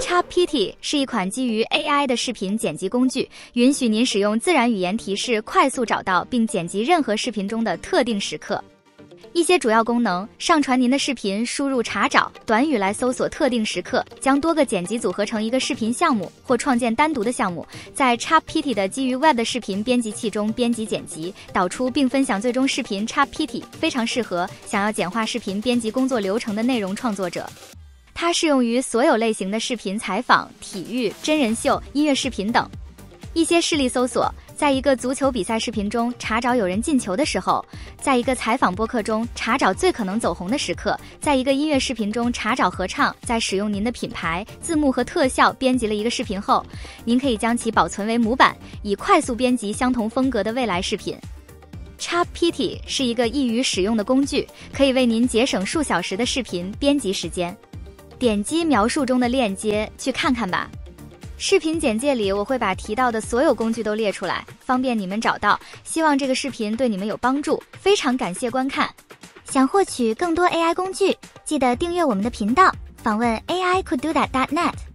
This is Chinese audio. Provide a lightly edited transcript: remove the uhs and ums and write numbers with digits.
ChatGPT 是一款基于 AI 的视频剪辑工具，允许您使用自然语言提示快速找到并剪辑任何视频中的特定时刻。一些主要功能：上传您的视频，输入查找短语来搜索特定时刻，将多个剪辑组合成一个视频项目，或创建单独的项目，在 ChatGPT 的基于 Web 的视频编辑器中编辑剪辑，导出并分享最终视频。ChatGPT 非常适合想要简化视频编辑工作流程的内容创作者。它适用于所有类型的视频采访、体育、真人秀、音乐视频等。一些事例搜索：在一个足球比赛视频中查找有人进球的时候，在一个采访播客中查找最可能走红的时刻，在一个音乐视频中查找合唱。在使用您的品牌、字幕和特效编辑了一个视频后，您可以将其保存为模板，以快速编辑相同风格的未来视频。ChatGPT 是一个易于使用的工具，可以为您节省数小时的视频编辑时间。点击描述中的链接去看看吧。视频简介里我会把提到的所有工具都列出来，方便你们找到。希望这个视频对你们有帮助，非常感谢观看。想获取更多 AI 工具，记得订阅我们的频道，访问 AICouldDoThat.net。